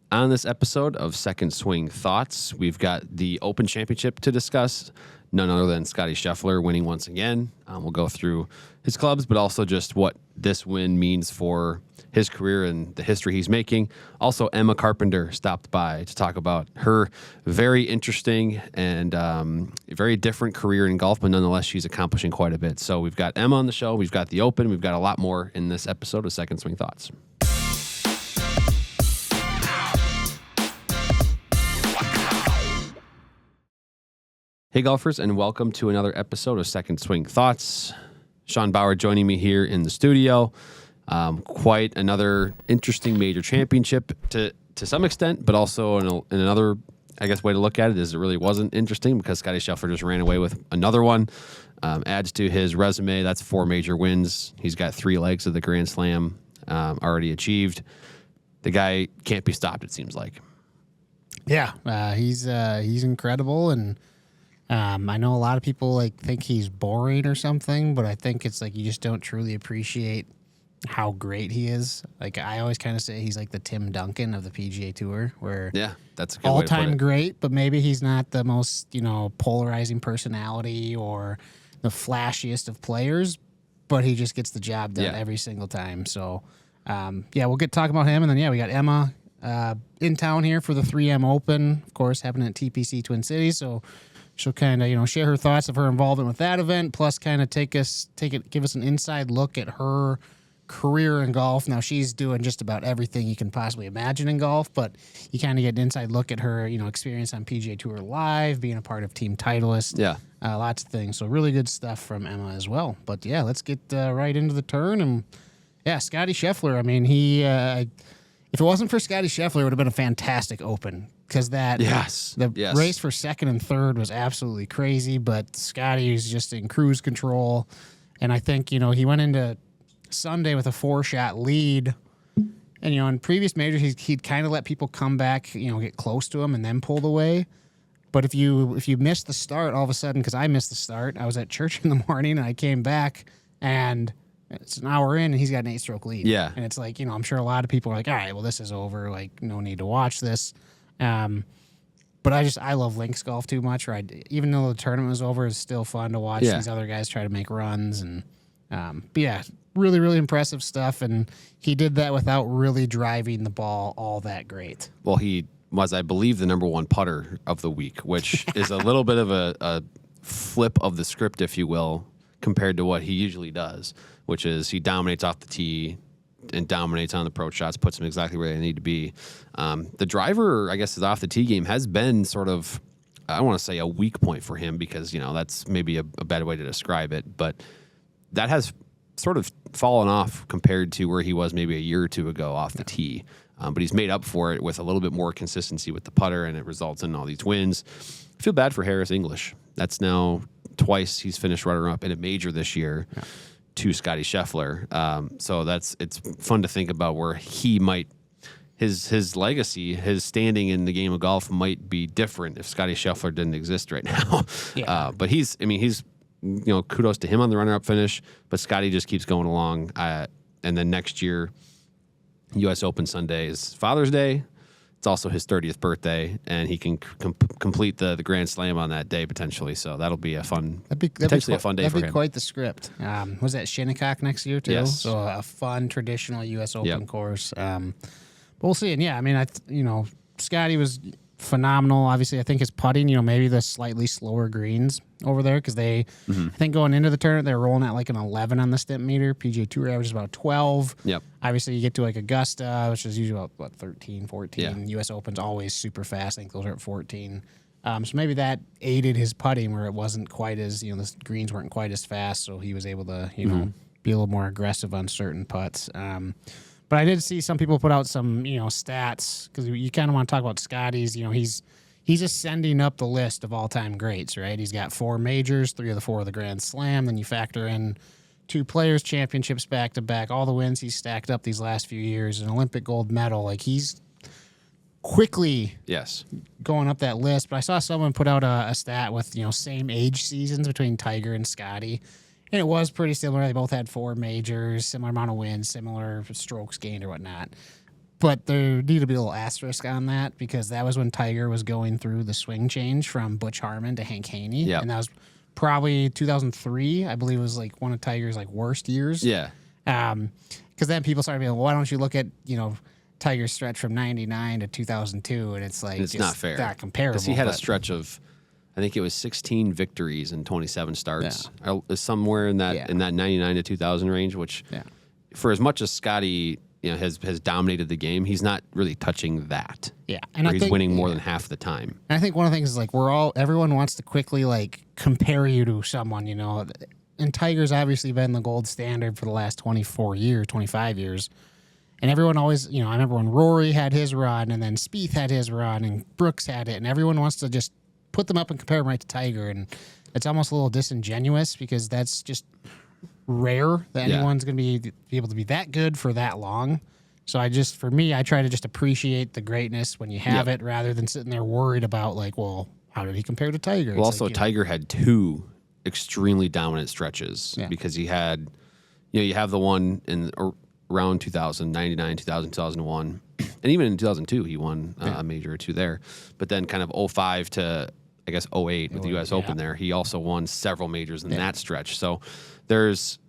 On this episode of Second Swing Thoughts, we've got the Open Championship to discuss. None other than Scottie Scheffler winning once again. We'll go through his clubs, but also just what this win means for his career and the history he's making. Also, Emma Carpenter stopped by to talk about her very interesting and very different career in golf, but nonetheless, she's accomplishing quite a bit. So we've got Emma on the show. We've got the Open. We've got a lot more in this episode of Second Swing Thoughts. Hey golfers, and welcome to another episode of Second Swing Thoughts. Sean Bauer joining me here in the studio. Quite another interesting major championship to some extent, but also in another, I guess, way to look at it is it really wasn't interesting because Scottie Scheffler just ran away with another one. Adds to his resume. That's 4 major wins. He's got 3 legs of the Grand Slam already achieved. The guy can't be stopped, it seems like. Yeah, he's incredible, and I know a lot of people think he's boring or something, but I think it's you just don't truly appreciate how great he is. I always kind of say he's like the Tim Duncan of the PGA Tour, where that's a good way to put it. All-time great, but maybe he's not the most polarizing personality or the flashiest of players, but he just gets the job done every single time. So we'll get talking about him, and then we got Emma in town here for the 3M Open, of course, happening at TPC Twin Cities. So she'll kind of, share her thoughts of her involvement with that event, plus kind of give us an inside look at her career in golf. Now, she's doing just about everything you can possibly imagine in golf, but you kind of get an inside look at her, experience on PGA Tour Live, being a part of Team Titleist. Yeah. Lots of things. So really good stuff from Emma as well. But, let's get right into the turn. And, Scottie Scheffler, I mean, if it wasn't for Scottie Scheffler, it would have been a fantastic Open. Because the race for second and third was absolutely crazy, but Scottie was just in cruise control. And I think, he went into Sunday with a 4-shot lead. And, in previous majors, he'd kind of let people come back, get close to him and then pulled away. But if you missed the start, all of a sudden, because I missed the start, I was at church in the morning and I came back and it's an hour in and he's got an 8-stroke lead. Yeah. And it's I'm sure a lot of people are like, all right, well, this is over. No need to watch this. But I love links golf too much. Right, even though the tournament was over, it's still fun to watch these other guys try to make runs. And really, really impressive stuff. And he did that without really driving the ball all that great. Well, he was, I believe, the number 1 putter of the week, which is a little bit of a flip of the script, if you will, compared to what he usually does, which is he dominates off the tee and dominates on the approach shots, puts them exactly where they need to be. The driver, I guess, his off the tee game has been sort of, I don't want to say a weak point for him because, that's maybe a bad way to describe it, but that has sort of fallen off compared to where he was maybe a year or two ago off the tee. But he's made up for it with a little bit more consistency with the putter, and it results in all these wins. I feel bad for Harris English. That's now twice he's finished runner-up in a major this year. Yeah. To Scottie Scheffler. So it's fun to think about where he might, his legacy, his standing in the game of golf might be different if Scottie Scheffler didn't exist right now. But he's kudos to him on the runner-up finish, but Scottie just keeps going along. And then next year, U.S. Open Sunday is Father's Day. It's also his 30th birthday, and he can complete the Grand Slam on that day potentially. So that'll be a fun, potentially a fun day for him. That'd be quite the script. Was that Shinnecock next year too? Yes. So a fun traditional U.S. Open course. But we'll see. And Scottie was phenomenal. Obviously, I think his putting, maybe the slightly slower greens over there because I think going into the tournament, they're rolling at an 11 on the stimp meter. PGA Tour average is about 12. Yep. Obviously, you get to Augusta, which is usually about 13, 14. Yeah. U.S. Open's always super fast. I think those are at 14. So maybe that aided his putting where it wasn't quite as, the greens weren't quite as fast, so he was able to, be a little more aggressive on certain putts. But I did see some people put out some, stats because you kind of want to talk about Scottie's. He's ascending up the list of all-time greats, right? He's got 4 majors, 3 of the 4 of the Grand Slam. Then you factor in 2 Players' Championships back-to-back, all the wins he's stacked up these last few years, an Olympic gold medal. He's quickly going up that list. But I saw someone put out a stat with, same age seasons between Tiger and Scottie. And it was pretty similar. They both had 4 majors, similar amount of wins, similar strokes gained or whatnot. But there need to be a little asterisk on that because that was when Tiger was going through the swing change from Butch Harmon to Hank Haney. Yep. And that was probably 2003, I believe, was like one of Tiger's like worst years. Yeah. Because then people started being, well, why don't you look at, Tiger's stretch from 99 to 2002? And it's like, It's not fair. Not comparable. Because he had a stretch of, I think it was 16 victories and 27 starts. Somewhere in that 99 to 2000 range, which for as much as Scottie has dominated the game, he's not really touching that. Yeah. And he's winning more than half the time. And I think one of the things is like everyone wants to quickly like compare you to someone, and Tiger's obviously been the gold standard for the last 25 years. And everyone always, I remember when Rory had his run and then Spieth had his run and Brooks had it, and everyone wants to just put them up and compare them right to Tiger. And it's almost a little disingenuous because that's just rare that anyone's going to be able to be that good for that long. So for me, I try to just appreciate the greatness when you have it rather than sitting there worried about like, well, how did he compare to Tiger? Well, also Tiger had two extremely dominant stretches because he had, you have the one in around 2000, 99, 2000, 2001, and even in 2002 he won a major or two there. But then kind of 05 to I guess 08 with the U.S. Open there, he also won several majors in that stretch. So it's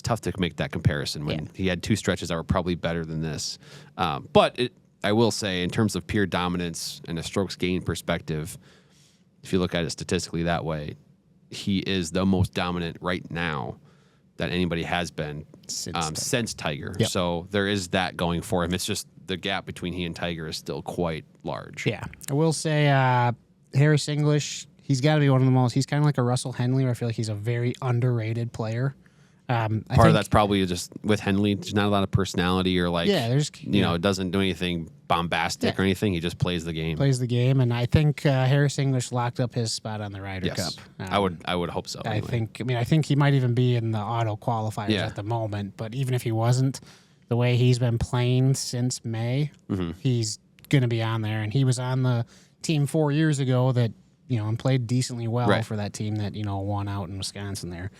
tough to make that comparison when he had two stretches that were probably better than this. But I will say in terms of pure dominance and a strokes gain perspective, if you look at it statistically that way, he is the most dominant right now that anybody has been since Tiger. Yep. So there is that going for him. It's just the gap between he and Tiger is still quite large. Yeah. I will say Harris English, he's got to be one of the most, he's kind of like a Russell Henley where I feel like he's a very underrated player. Part of that's probably just with Henley, there's not a lot of personality or like, it doesn't do anything bombastic or anything. He just plays the game. And I think Harris English locked up his spot on the Ryder Cup. I would hope so. Anyway. I think he might even be in the auto qualifiers at the moment. But even if he wasn't, the way he's been playing since May, he's going to be on there. And he was on the team 4 years ago that and played decently well for that team that won out in Wisconsin there.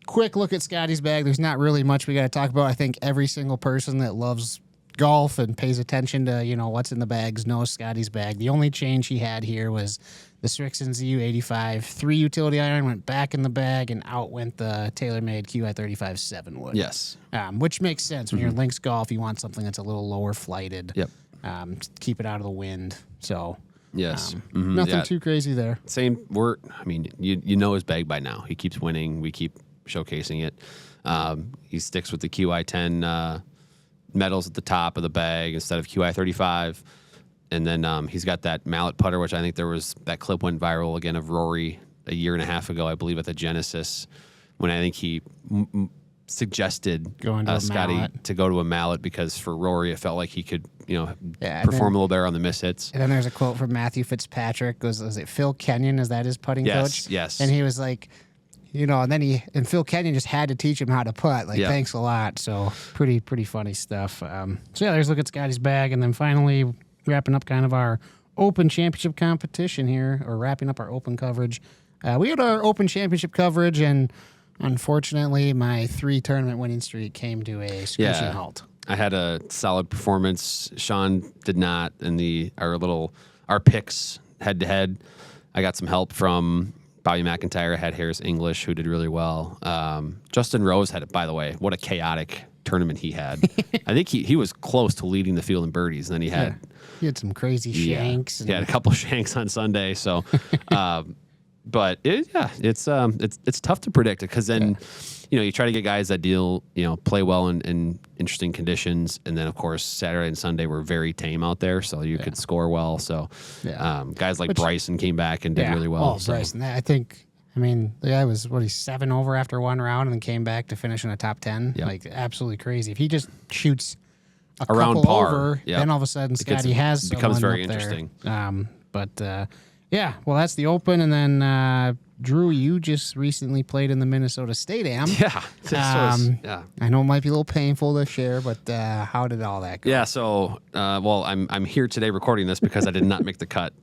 Quick look at Scottie's bag. There's not really much we got to talk about. I think every single person that loves golf and pays attention to, what's in the bags knows Scottie's bag. The only change he had here was the Srixon ZU85 3 utility iron went back in the bag and out went the TaylorMade QI35 7-wood. Yes. Which makes sense. When you're in links golf, you want something that's a little lower flighted. Yep. Keep it out of the wind. So yes. Nothing too crazy there. Same. You know his bag by now. He keeps winning. We keep showcasing it. He sticks with the QI10 medals at the top of the bag instead of QI35. And then he's got that mallet putter, which I think that clip went viral again of Rory a year and a half ago, I believe, at the Genesis, when I think he suggested Scottie to go to a mallet because for Rory it felt like he could perform a little better on the mishits. And then there's a quote from Matthew Fitzpatrick. Was it Phil Kenyon? Is that his putting coach? Yes. And he was like, and Phil Kenyon just had to teach him how to putt. Thanks a lot. So pretty funny stuff. There's a look at Scottie's bag, and then finally wrapping up kind of our Open Championship competition here, or wrapping up our Open coverage. We had our Open Championship coverage, and unfortunately, my 3 tournament winning streak came to a screeching halt. I had a solid performance. Sean did not. In our picks head to head, I got some help from Bobby McIntyre. Had Harris English, who did really well. Justin Rose had it, by the way. What a chaotic tournament he had. I think he was close to leading the field in birdies, and then he had some crazy shanks. He had a couple of shanks on Sunday. So, but it's tough to predict because then you try to get guys that play well in interesting conditions, and then of course Saturday and Sunday were very tame out there, so you could score well. So guys like Bryson came back and did really well. Bryson, I think. The guy was, he's 7 over after one round and then came back to finish in a top 10. Yep. Absolutely crazy. If he just shoots around couple par, over, then all of a sudden Scottie becomes very interesting. Well, that's the Open. And then, Drew, you just recently played in the Minnesota State Am. Yeah. I know it might be a little painful to share, but how did all that go? Yeah, so, I'm here today recording this because I did not make the cut.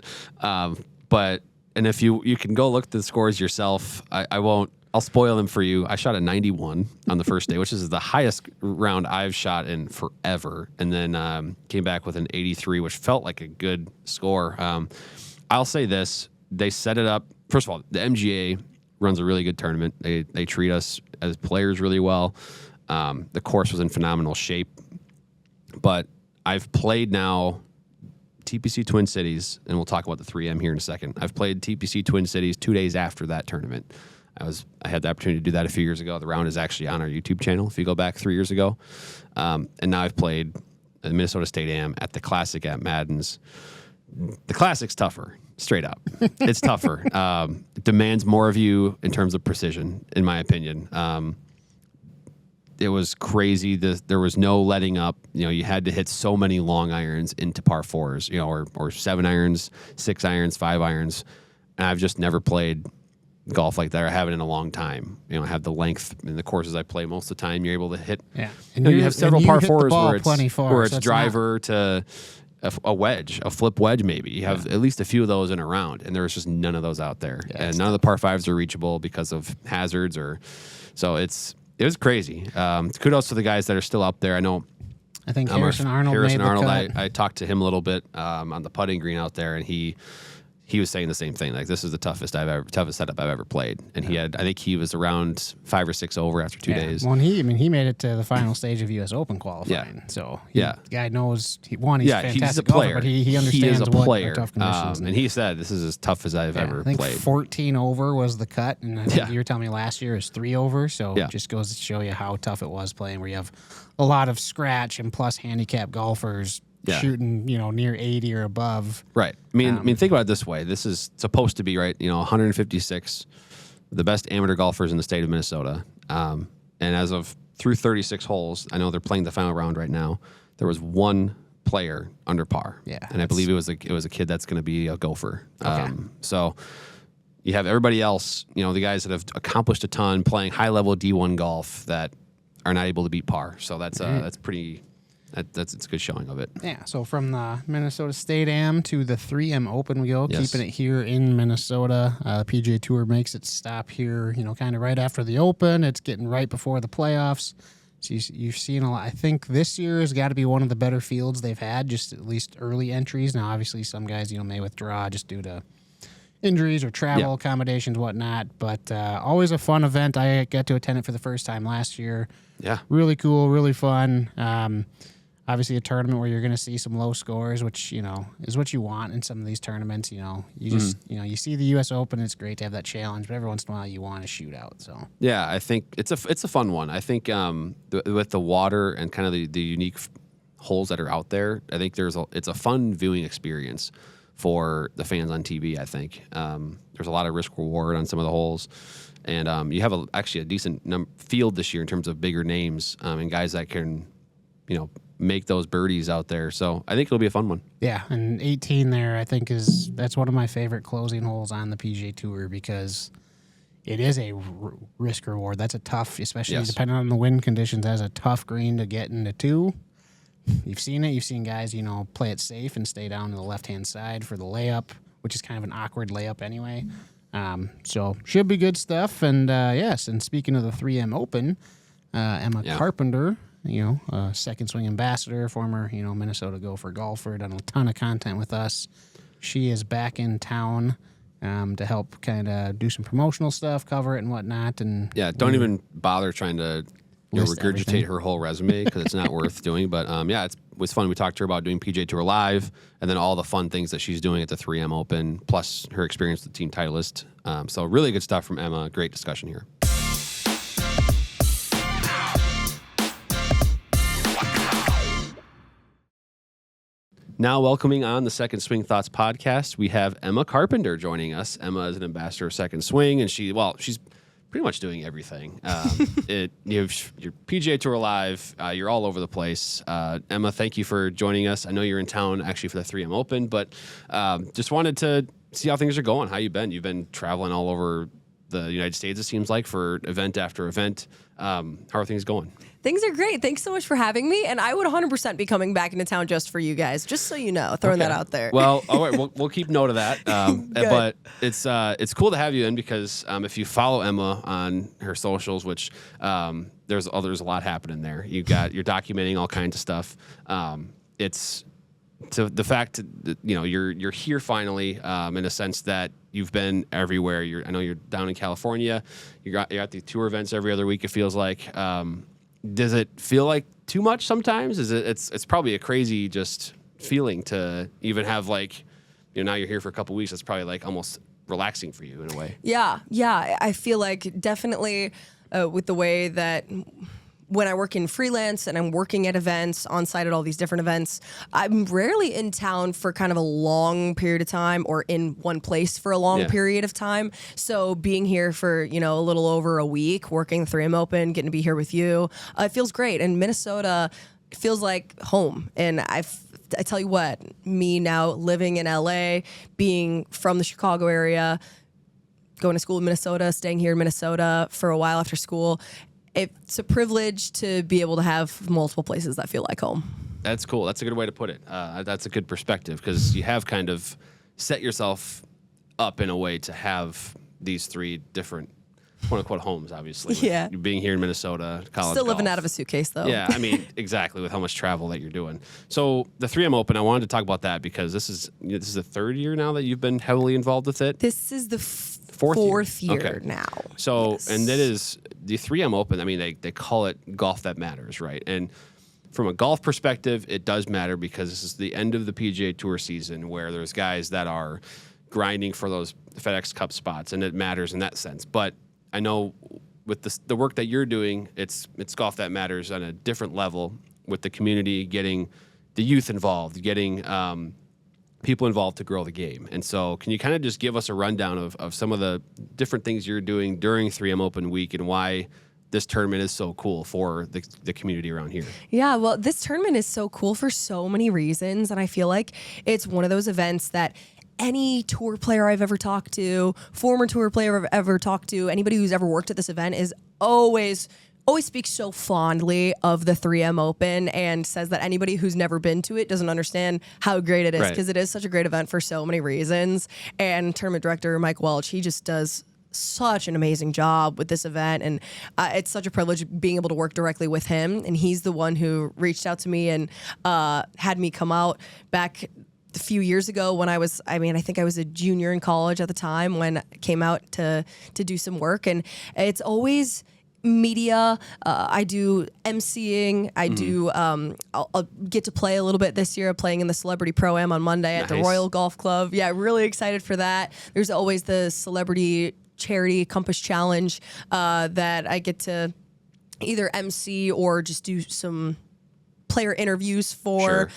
And if you can go look at the scores yourself, I won't I'll spoil them for you. I shot a 91 on the first day, which is the highest round I've shot in forever, and then came back with an 83, which felt like a good score. I'll say this: they set it up. First of all, the MGA runs a really good tournament. They treat us as players really well. The course was in phenomenal shape, but I've played now TPC Twin Cities, and we'll talk about the 3M here in a second. I've played TPC Twin Cities 2 days after that tournament. I had the opportunity to do that a few years ago. The round is actually on our YouTube channel if you go back 3 years ago. And now I've played the Minnesota State Am at the Classic at Madden's. The Classic's tougher, straight up. It's tougher. It demands more of you in terms of precision, in my opinion. It was crazy. There was no letting up. You had to hit so many long irons into par fours, or 7 irons, 6 irons, 5 irons. And I've just never played golf like that. I haven't in a long time. I have the length in the courses I play most of the time. You're able to hit. Yeah, and you have several par fours where it's so driver to a wedge, a flip wedge maybe. You have at least a few of those in a round, and there's just none of those out there. Yeah, and none of the par fives are reachable because of hazards so it was crazy. Kudos to the guys that are still up there. I think Harrison Arnold made the cut. I talked to him a little bit on the putting green out there, and he was saying the same thing. Like, this is the toughest setup I've ever played. And I think he was around 5 or 6 over after 2 days. Well, he made it to the final stage of U.S. Open qualifying. Yeah. So the guy knows he's fantastic he's a player. Golfer, but he understands he is a what player. are tough conditions. And he said this is as tough as I've ever I think played. 14 over was the cut, and I think you were telling me last year is 3 over. So it just goes to show you how tough it was playing, where you have a lot of scratch and plus handicap golfers. Shooting, near 80 or above. Right. I mean, think about it this way. This is supposed to be, right, 156, the best amateur golfers in the state of Minnesota. And as of through 36 holes, I know they're playing the final round right now, there was one player under par. Yeah. And I believe it was a kid that's going to be a gopher. Okay. So you have everybody else, the guys that have accomplished a ton playing high-level D1 golf that are not able to beat par. So that's pretty... It's a good showing of it. Yeah, so from the Minnesota State Am to the 3M Open we go, keeping it here in Minnesota. PGA Tour makes its stop here, kind of right after the Open. It's getting right before the playoffs. So you've seen a lot. I think this year has got to be one of the better fields they've had, just at least early entries. Now, obviously, some guys, may withdraw just due to injuries or travel accommodations, whatnot. But always a fun event. I got to attend it for the first time last year. Yeah. Really cool, really fun. Obviously, a tournament where you're going to see some low scores, which is what you want in some of these tournaments. You just you see the U.S. Open, it's great to have that challenge, but every once in a while you want a shootout. So I think it's a fun one. I think with the water and kind of the unique holes that are out there, I think it's a fun viewing experience for the fans on TV. I think there's a lot of risk reward on some of the holes, and you have actually a decent field this year in terms of bigger names and guys that can make those birdies out there. So I think it'll be a fun one. Yeah, and 18 there I think that's one of my favorite closing holes on the PGA Tour because it is a risk reward. That's a tough, especially depending on the wind conditions, that's a tough green to get into 2. You've seen it. You've seen guys, play it safe and stay down to the left-hand side for the layup, which is kind of an awkward layup anyway. So should be good stuff. And and speaking of the 3M Open, Emma Carpenter, second Swing Ambassador, former, Minnesota Gopher golfer, done a ton of content with us. She is back in town to help kind of do some promotional stuff, cover it and whatnot. And don't even bother trying to regurgitate everything. her whole resume because it's not worth doing. But it was fun. We talked to her about doing PGA Tour Live and then all the fun things that she's doing at the 3M Open, plus her experience with Team Titleist. So really good stuff from Emma. Great discussion here. Now welcoming on the Second Swing Thoughts podcast, we have Emma Carpenter joining us. Emma is an ambassador of Second Swing, and she's pretty much doing everything. Your PGA Tour Live, you're all over the place. Emma, thank you for joining us. I know you're in town actually for the 3M Open, but just wanted to see how things are going. How you been? You've been traveling all over the United States, it seems like, for event after event. How are things going? Things are great. Thanks so much for having me. And I would 100% be coming back into town just for you guys, just so you know, throwing that out there. Well, all right, we'll keep note of that. But it's cool to have you in because if you follow Emma on her socials, which there's a lot happening there. You're documenting all kinds of stuff. It's to the fact that you're here finally in a sense that you've been everywhere. I know you're down in California. You're at the tour events every other week. It feels like. Does it feel like too much sometimes? It's probably a crazy just feeling to even have now you're here for a couple weeks. It's probably like almost relaxing for you in a way. Yeah. I feel like definitely with the way that when I work in freelance and I'm working at events on site at all these different events, I'm rarely in town for kind of a long period of time or in one place for a long period of time. So being here for, a little over a week, working the 3M Open, getting to be here with you, it feels great. And Minnesota feels like home. And I tell you what, me now living in LA, being from the Chicago area, going to school in Minnesota, staying here in Minnesota for a while after school, it's a privilege to be able to have multiple places that feel like home. That's cool. That's a good way to put it. That's a good perspective because you have kind of set yourself up in a way to have these three different quote-unquote homes, obviously. Yeah. You being here in Minnesota, college Still living golf. out of a suitcase, though. Yeah, I mean, exactly, with how much travel that you're doing. So the 3M Open, I wanted to talk about that because this is the third year now that you've been heavily involved with it. This is the fourth year now. So, yes. And that is the 3M Open. I mean, they call it golf that matters, right? And from a golf perspective, it does matter because this is the end of the PGA Tour season where there's guys that are grinding for those FedEx Cup spots, and it matters in that sense. But I know with the work that you're doing, it's golf that matters on a different level with the community, getting the youth involved, getting people involved to grow the game. And so can you kind of just give us a rundown of some of the different things you're doing during 3M Open Week and why this tournament is so cool for the community around here? Yeah, well, this tournament is so cool for so many reasons. And I feel like it's one of those events that any tour player I've ever talked to, former tour player I've ever talked to, anybody who's ever worked at this event is always speaks so fondly of the 3M Open and says that anybody who's never been to it doesn't understand how great it is because it is such a great event for so many reasons. And tournament director Mike Welch, he just does such an amazing job with this event, and it's such a privilege being able to work directly with him. And he's the one who reached out to me and had me come out back a few years ago when I think I was a junior in college at the time when I came out to do some work. And it's always media. I do emceeing. I do. I'll get to play a little bit this year, playing in the Celebrity Pro-Am on Monday at the Royal Golf Club. Yeah, really excited for that. There's always the Celebrity Charity Compass Challenge that I get to either MC or just do some player interviews for.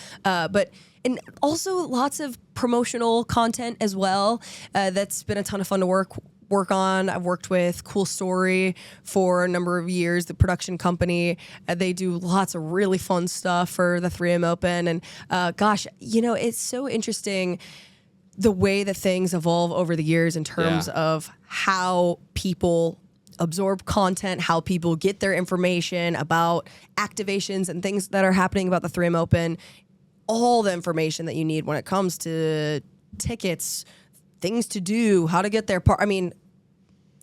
And also lots of promotional content as well. That's been a ton of fun to work on. I've worked with Cool Story for a number of years, the production company. They do lots of really fun stuff for the 3M Open. And it's so interesting the way that things evolve over the years in terms of how people absorb content, how people get their information about activations and things that are happening about the 3M Open. All the information that you need when it comes to tickets, things to do, how to get there. I mean,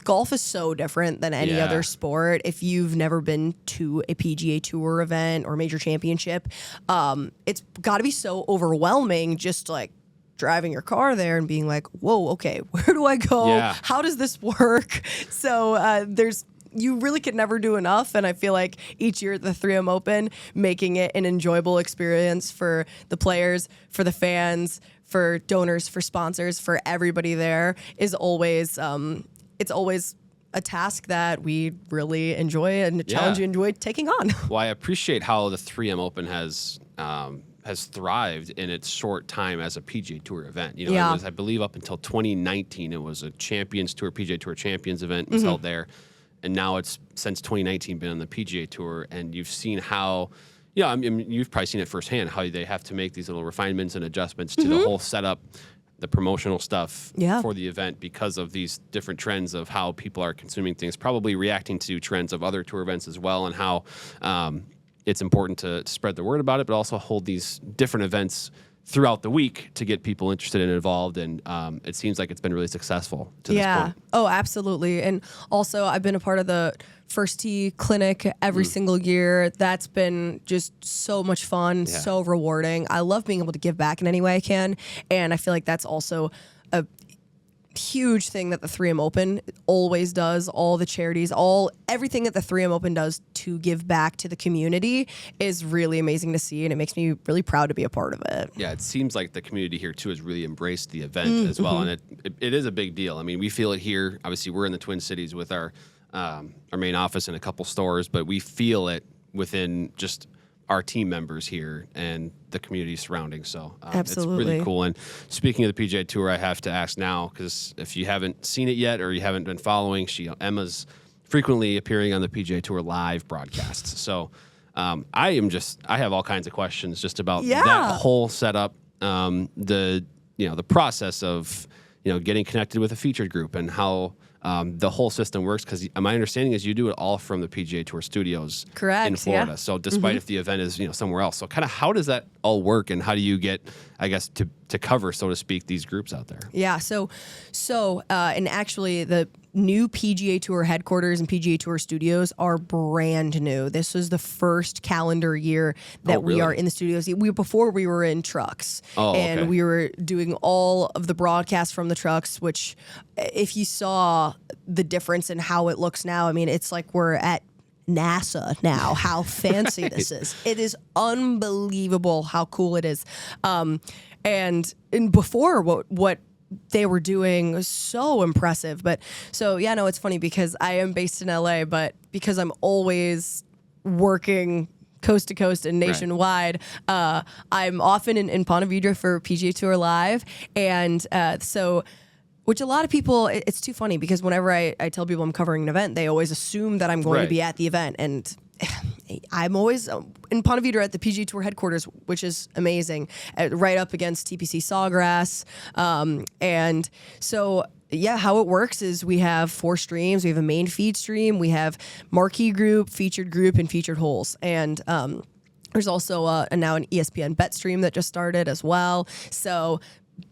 golf is so different than any other sport. If you've never been to a PGA Tour event or major championship, it's got to be so overwhelming just like driving your car there and being like, whoa, okay, where do I go? Yeah. How does this work? So you really could never do enough. And I feel like each year at the 3M Open, making it an enjoyable experience for the players, for the fans, for donors, for sponsors, for everybody there is always, it's always a task that we really enjoy and a challenge you enjoy taking on. Well, I appreciate how the 3M Open has thrived in its short time as a PGA Tour event. It was, I believe, up until 2019, it was a Champions Tour, PGA Tour Champions event was held there. And now it's, since 2019, been on the PGA Tour. And you've seen how, I mean, you've probably seen it firsthand, how they have to make these little refinements and adjustments to the whole setup. the promotional stuff Yeah. for the event because of these different trends of how people are consuming things, probably reacting to trends of other tour events as well, and how it's important to spread the word about it, but also hold these different events throughout the week to get people interested and involved. And it seems like it's been really successful to this point. Oh, absolutely. And also, I've been a part of the First Tee Clinic every single year. That's been just so much fun, so rewarding. I love being able to give back in any way I can. And I feel like that's also a huge thing that the 3M Open always does. All the charities, everything that the 3M Open does to give back to the community is really amazing to see, and it makes me really proud to be a part of it. Yeah, it seems like the community here too has really embraced the event as well, and it is a big deal. I mean, we feel it here. Obviously, we're in the Twin Cities with our main office and a couple stores, but we feel it within just our team members here and the community surrounding. So it's really cool. And speaking of the PGA Tour, I have to ask now, because if you haven't seen it yet or you haven't been following, Emma's frequently appearing on the PGA Tour live broadcasts. So I have all kinds of questions just about that whole setup, the process of getting connected with a featured group and how the whole system works, because my understanding is you do it all from the PGA Tour studios in Florida. So despite if the event is somewhere else, so kind of how does that all work, and how do you get, I guess, to cover, so to speak, these groups out there? Yeah. So and actually the new PGA Tour headquarters and PGA Tour studios are brand new. This was the first calendar year that we are in the studios. Before we were in trucks, and we were doing all of the broadcasts from the trucks, which if you saw the difference in how it looks now, I mean, it's like we're at NASA now, how fancy this is. It is unbelievable how cool it is. And before what they were doing was so impressive. But so, it's funny because I am based in LA, but because I'm always working coast to coast and nationwide, I'm often in Ponte Vedra for PGA Tour Live. And which a lot of people, it's too funny because whenever I tell people I'm covering an event, they always assume that I'm going to be at the event. And I'm always in Ponte Vedra at the PGA Tour headquarters, which is amazing, right up against TPC Sawgrass. And so, how it works is we have 4 streams. We have a main feed stream. We have marquee group, featured group, and featured holes. And there's also now an ESPN bet stream that just started as well. So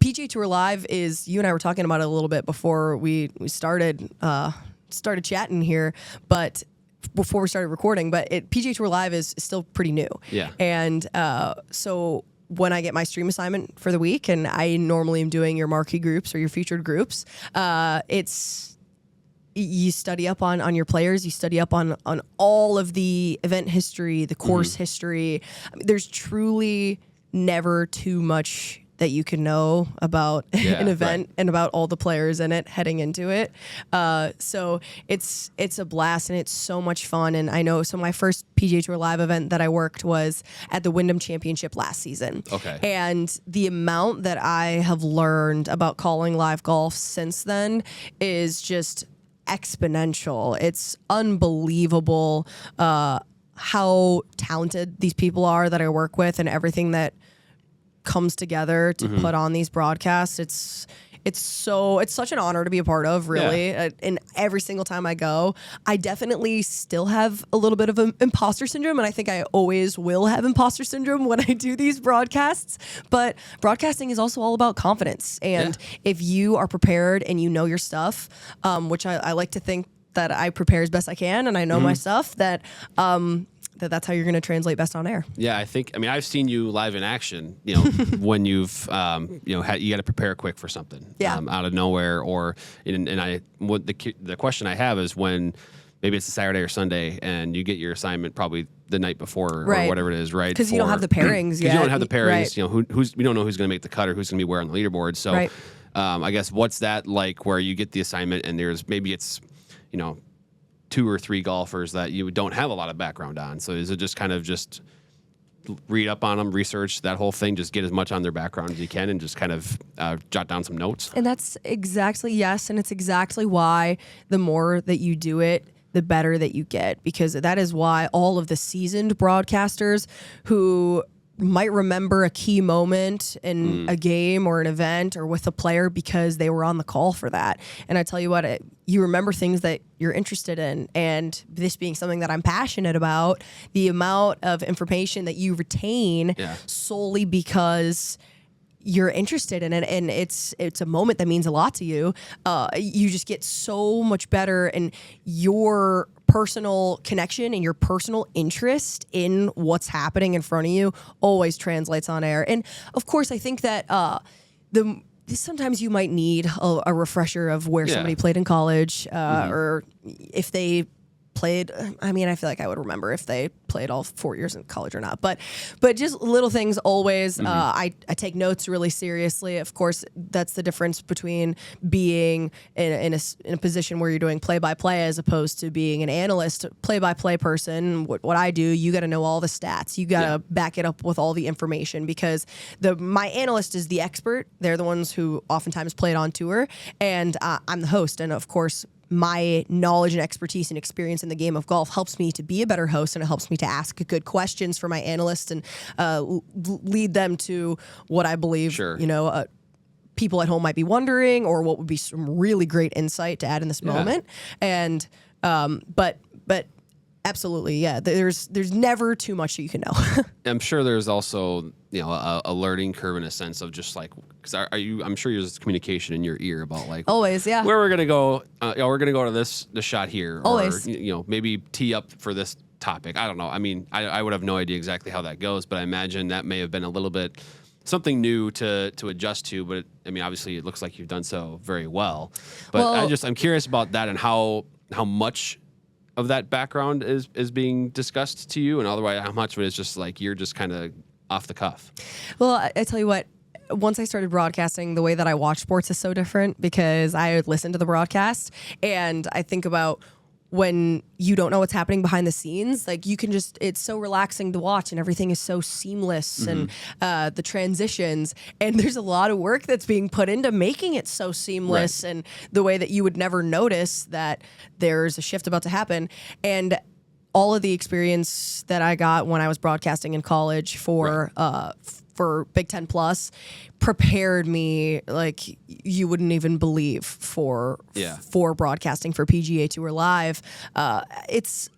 PGA Tour Live is, you and I were talking about it a little bit before we started chatting here, but before we started recording, but PGA Tour Live is still pretty new. Yeah. And so when I get my stream assignment for the week, and I normally am doing your marquee groups or your featured groups, you study up on your players, you study up on all of the event history, the course history. I mean, there's truly never too much that you can know about an event and about all the players in it heading into it. So it's a blast, and it's so much fun. And I know, so my first PGA Tour Live event that I worked was at the Wyndham Championship last season. Okay. And the amount that I have learned about calling live golf since then is just exponential. It's unbelievable how talented these people are that I work with, and everything that comes together to put on these broadcasts. It's such an honor to be a part of, really. And every single time I go, I definitely still have a little bit of an imposter syndrome, and I think I always will have imposter syndrome when I do these broadcasts. But broadcasting is also all about confidence, and if you are prepared and you know your stuff, which I like to think that I prepare as best I can, and I know my stuff, that's how you're going to translate best on air. Yeah, I've seen you live in action, when you've, you got to prepare quick for something out of nowhere, the question I have is when maybe it's a Saturday or Sunday and you get your assignment probably the night before or whatever it is, right? Because you don't have the pairings yet. You don't have the pairings, we don't know who's going to make the cut or who's going to be where on the leaderboard. So I guess what's that like where you get the assignment and it's 2 or 3 golfers that you don't have a lot of background on. So is it just kind of just read up on them, research that whole thing, just get as much on their background as you can and just kind of jot down some notes? And that's exactly, and it's exactly why the more that you do it, the better that you get, because that is why all of the seasoned broadcasters who might remember a key moment in a game or an event or with a player because they were on the call for that. And I tell you what, you remember things that you're interested in. And this being something that I'm passionate about, the amount of information that you retain solely because you're interested in it, and it's a moment that means a lot to you. You just get so much better, and your personal connection and your personal interest in what's happening in front of you always translates on air. And of course, I think that sometimes you might need a refresher of where somebody played in college, or if they played. I mean, I feel like I would remember if they played all 4 years in college or not. But just little things always. I take notes really seriously. Of course, that's the difference between being in a position where you're doing play-by-play as opposed to being an analyst. Play-by-play person, what I do, you got to know all the stats. You got to back it up with all the information, because my analyst is the expert. They're the ones who oftentimes played on tour, and I'm the host. And of course, my knowledge and expertise and experience in the game of golf helps me to be a better host, and it helps me to ask good questions for my analysts and lead them to what I believe, people at home might be wondering, or what would be some really great insight to add in this moment. And but absolutely, there's never too much that you can know. I'm sure there's also a learning curve in a sense of just like, because I'm sure there's communication in your ear about like always where we're gonna go. We're gonna go to this shot here, always. Or maybe tee up for this topic. I don't know. I mean, I would have no idea exactly how that goes, but I imagine that may have been a little bit something new to adjust to. But I mean, obviously, it looks like you've done so very well. But I'm curious about that and how much of that background is being discussed to you, and otherwise how much of it is just like you're just kind of off the cuff. Well, I tell you what, once I started broadcasting, the way that I watch sports is so different, because I listen to the broadcast and I think about when you don't know what's happening behind the scenes, like you can just, it's so relaxing to watch, and everything is so seamless, and the transitions, and there's a lot of work that's being put into making it so seamless, and the way that you would never notice that there's a shift about to happen. And all of the experience that I got when I was broadcasting in college for Big Ten Plus prepared me like you wouldn't even believe for broadcasting for PGA Tour Live. It's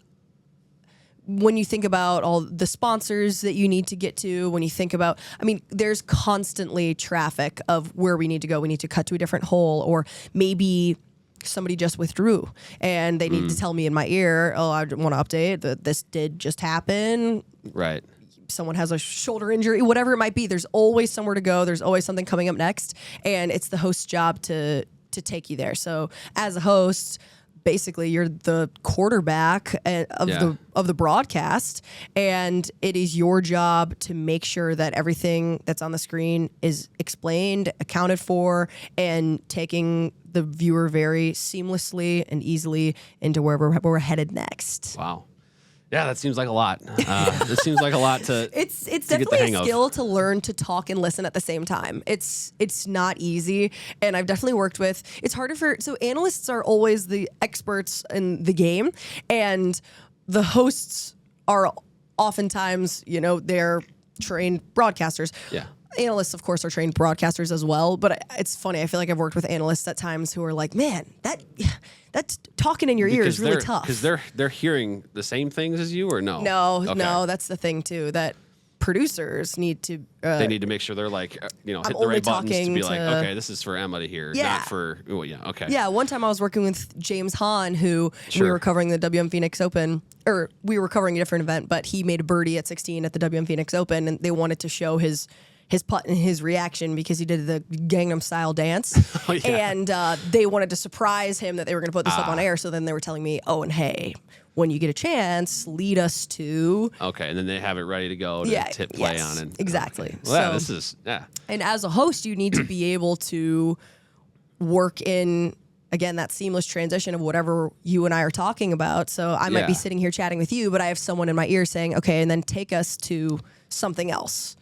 when you think about all the sponsors that you need to get to, when you think about, I mean, there's constantly traffic of where we need to go. We need to cut to a different hole, or maybe somebody just withdrew and they need to tell me in my ear, oh, I want to update that this did just happen. Right. Someone has a shoulder injury, whatever it might be. There's always somewhere to go. There's always something coming up next, and it's the host's job to take you there. So as a host, basically you're the quarterback of the broadcast, and it is your job to make sure that everything that's on the screen is explained, accounted for, and taking the viewer very seamlessly and easily into wherever we're headed next. Wow. Yeah, that seems like a lot. This seems like a lot to. It's definitely a skill to learn to talk and listen at the same time. It's not easy, and I've definitely worked with. It's harder so analysts are always the experts in the game, and the hosts are oftentimes they're trained broadcasters. Yeah. Analysts, of course, are trained broadcasters as well, but it's funny. I feel like I've worked with analysts at times who are like, man, that's talking in your ear is really tough. Because they're hearing the same things as you, or no? No, that's the thing too, that producers need to they need to make sure they're like hit the right buttons to be like, okay, this is for Emma to hear, not for okay. Yeah, one time I was working with James Hahn, who we were covering the WM Phoenix Open, or we were covering a different event, but he made a birdie at 16 at the WM Phoenix Open, and they wanted to show his putt and his reaction because he did the Gangnam Style dance. And they wanted to surprise him that they were going to put this up on air. So then they were telling me, oh, and hey, when you get a chance, lead us to. Okay, and then they have it ready to go to hit play on. And exactly. Okay. Well, this is. And as a host, you need to be able to work in, again, that seamless transition of whatever you and I are talking about. So I might be sitting here chatting with you, but I have someone in my ear saying, okay, and then take us to something else.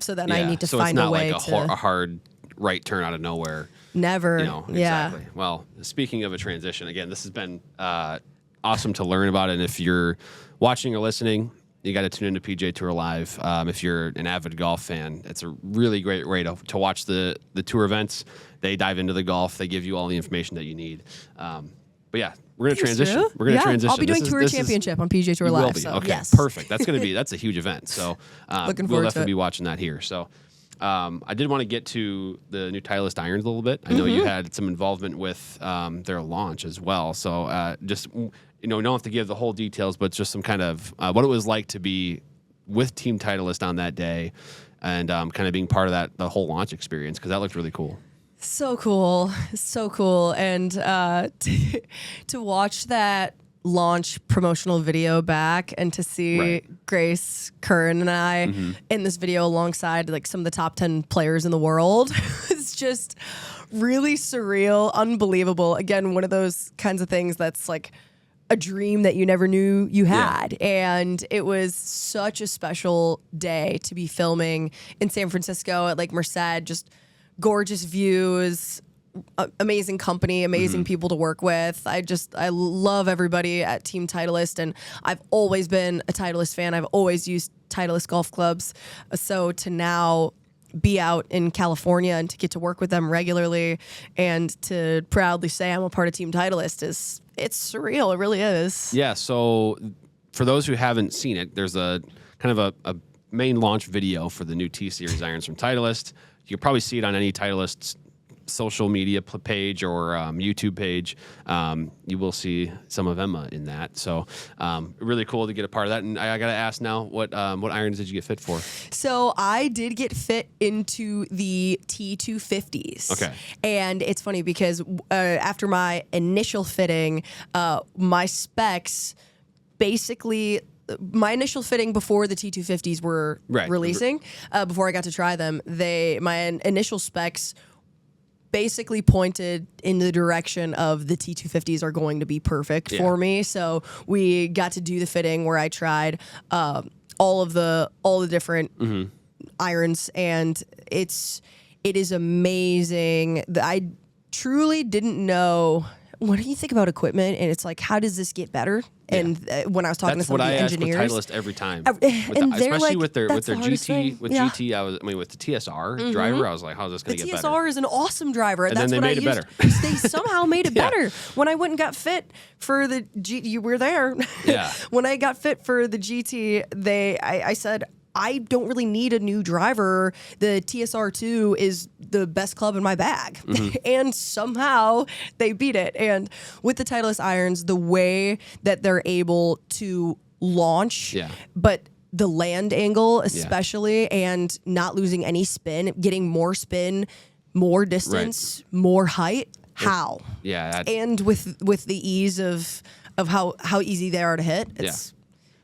So then I need to find a way to. So it's not like a hard right turn out of nowhere. Never. Exactly. Well, speaking of a transition, again, this has been awesome to learn about. And if you're watching or listening, you got to tune into PGA Tour Live. If you're an avid golf fan, it's a really great way to watch the tour events. They dive into the golf. They give you all the information that you need. But yeah, we're going to transition. Drew. We're going to transition. I'll be doing Tour Championship on PGA Tour You Live. will be. So, Okay, yes. perfect. That's a huge event. So Looking we'll forward to definitely it. be watching that here. So I did want to get to the new Titleist irons a little bit. I know you had some involvement with their launch as well. So just, you don't have to give the whole details, but just some kind of what it was like to be with Team Titleist on that day and kind of being part of the whole launch experience, because that looked really cool. So cool. So cool. And to watch that launch promotional video back and to see Grace, Curran, and I in this video alongside like some of the top 10 players in the world, it's just really surreal, unbelievable. Again, one of those kinds of things that's like a dream that you never knew you had. And it was such a special day to be filming in San Francisco at Lake Merced, just gorgeous views, amazing company, amazing people to work with. I love everybody at Team Titleist, and I've always been a Titleist fan. I've always used Titleist golf clubs. So to now be out in California and to get to work with them regularly and to proudly say I'm a part of Team Titleist it's surreal. It really is. Yeah. So for those who haven't seen it, there's a kind of a main launch video for the new T-Series irons from Titleist. You can probably see it on any Titleist social media page or YouTube page. You will see some of Emma in that. So really cool to get a part of that. And I got to ask now, what irons did you get fit for? So I did get fit into the T250s. Okay. And it's funny because after my initial fitting, my specs basically... My initial fitting before the T250s were releasing, before I got to try them, my initial specs basically pointed in the direction of the T250s are going to be perfect for me. So we got to do the fitting where I tried all the different irons, and it is amazing. I truly didn't know. What do you think about equipment? And it's like, how does this get better? And when I was talking to some of the engineers, that's what I ask with Titleist every time, especially with their GT. With GT, with the TSR driver, I was like, how's this going to get better? The TSR is an awesome driver, and that's then what they made it better. They somehow made it better. When I went and got fit for the GT, you were there. Yeah. When I got fit for the GT, I said, I don't really need a new driver. The TSR2 is the best club in my bag. And somehow they beat it. And with the Titleist irons, the way that they're able to launch, but the land angle especially, and not losing any spin, getting more spin, more distance, more height. How? Yeah. And with the ease of how easy they are to hit,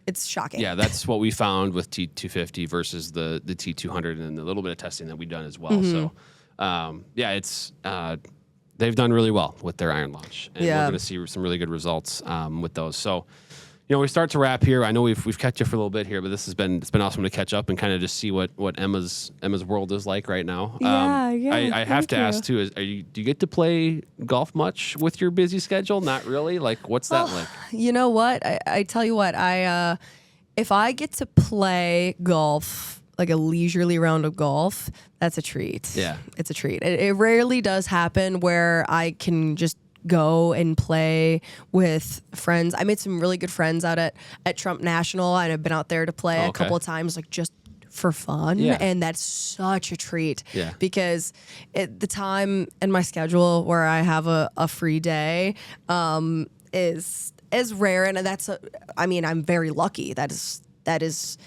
it's shocking. Yeah, that's what we found with T250 versus the T200 and the little bit of testing that we've done as well. So, it's they've done really well with their iron launch, and we're going to see some really good results with those. So, we start to wrap here. I know we've kept you for a little bit here, but it's been awesome to catch up and kind of just see what Emma's world is like right now. I have to ask too: do you get to play golf much with your busy schedule? Not really. Like, what's that like? You know what? I tell you what. If I get to play golf, like a leisurely round of golf, that's a treat. Yeah, it's a treat. It rarely does happen where I can just go and play with friends. I made some really good friends out at Trump National, and I've been out there to play a couple of times, like just for fun. And that's such a treat because the time in my schedule where I have a free day is rare, and I'm very lucky. That is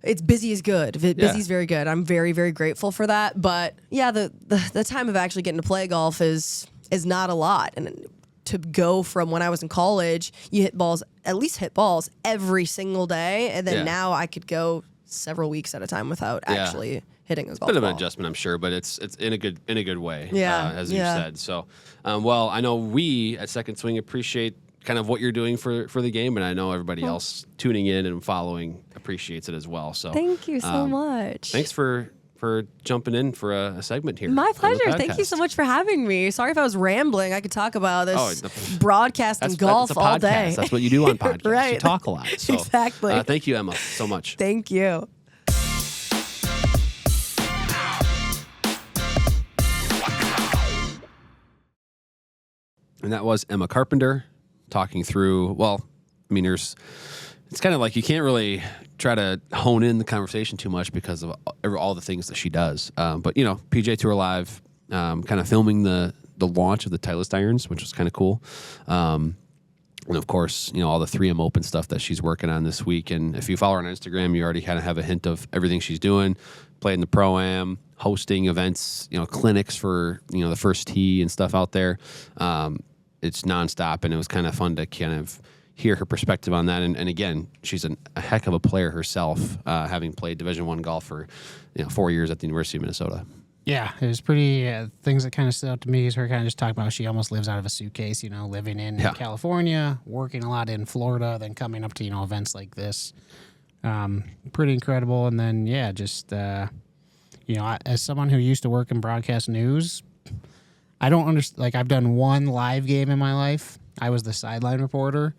it's busy is good. Busy is very good. I'm very, very grateful for that. But yeah, the time of actually getting to play golf is not a lot. And to go from when I was in college, you at least hit balls every single day. And then now I could go several weeks at a time without actually hitting a golf ball. Bit of an adjustment, I'm sure, but it's in a good way, as you said. So, well, I know we at Second Swing appreciate kind of what you're doing for the game, and I know everybody else tuning in and following appreciates it as well. So thank you so much. Thanks for for jumping in for a segment here. My on the pleasure. Thank you podcast. so much for having me. Sorry if I was rambling. I could talk about this Oh, broadcasting golf that's a all podcast. day. That's what you do on podcasts. Right. You talk a lot. So, Exactly. Thank you, Emma, so much. Thank you. And that was Emma Carpenter talking through, well, I mean, it's kind of like you can't really try to hone in the conversation too much because of all the things that she does. But, PGA Tour Live, kind of filming the launch of the Titleist irons, which was kind of cool. And of course, all the 3M Open stuff that she's working on this week. And if you follow her on Instagram, you already kind of have a hint of everything she's doing, playing the Pro-Am, hosting events, clinics for, the first tee and stuff out there. It's nonstop, and it was kind of fun to kind of hear her perspective on that. And again, she's a heck of a player herself, having played Division I golf for 4 years at the University of Minnesota. Yeah, it was pretty. Things that kind of stood out to me is her kind of just talking about how she almost lives out of a suitcase, living in California, working a lot in Florida, then coming up to, events like this. Pretty incredible. And then, just, as someone who used to work in broadcast news, I don't understand. Like, I've done one live game in my life. I was the sideline reporter,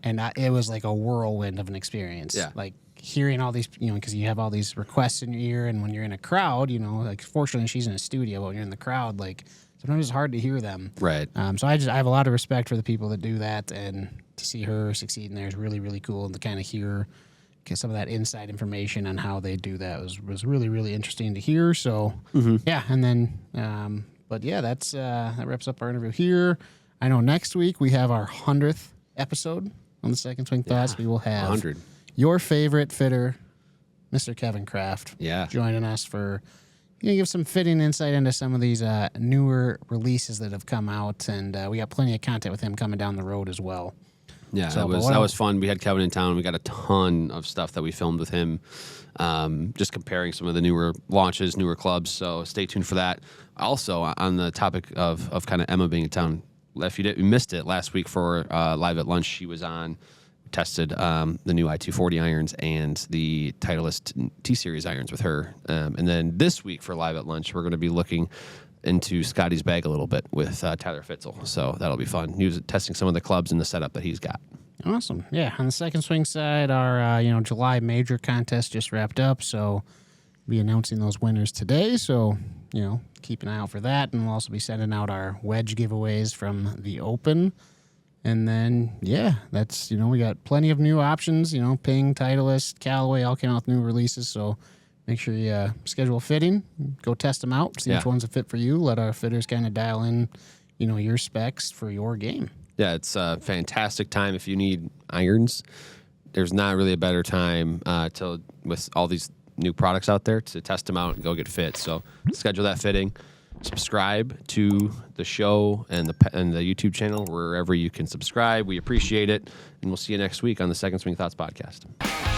and it was like a whirlwind of an experience. Yeah. Like, hearing all these, because you have all these requests in your ear, and when you're in a crowd, like, fortunately she's in a studio, but when you're in the crowd, like, sometimes it's hard to hear them. Right. So I have a lot of respect for the people that do that, and to see her succeed in there is really, really cool, and to kind of hear some of that inside information on how they do that was really, really interesting to hear. So, yeah, and then, but yeah, that wraps up our interview here. I know next week we have our 100th episode on the Second Swing Thoughts. We will have 100. Your favorite fitter, Mr. Kevin Kraft, Yeah. joining us for give some fitting insight into some of these newer releases that have come out, and we got plenty of content with him coming down the road as well. Yeah, So, that was fun. We had Kevin in town. We got a ton of stuff that we filmed with him, just comparing some of the newer launches, newer clubs. So stay tuned for that. Also, on the topic of kind of Emma being in town, if you missed it last week for Live at Lunch, she was on, tested the new I-240 irons and the Titleist T-Series irons with her. And then this week for Live at Lunch, we're going to be looking into Scottie's bag a little bit with Tyler Fitzel. So that'll be fun. He was testing some of the clubs and the setup that he's got. Awesome. Yeah, on the Second Swing side, our July major contest just wrapped up, so we'll be announcing those winners today. So, keep an eye out for that, and we'll also be sending out our wedge giveaways from the Open. And then, that's, we got plenty of new options, Ping, Titleist, Callaway, all came out with new releases, so make sure you schedule fitting, go test them out, see which ones are fit for you. Let our fitters kind of dial in, your specs for your game. Yeah, it's a fantastic time if you need irons. There's not really a better time with all these new products out there to test them out and go get fit. So schedule that fitting. Subscribe to the show and the YouTube channel wherever you can subscribe. We appreciate it, and we'll see you next week on the Second Swing Thoughts podcast.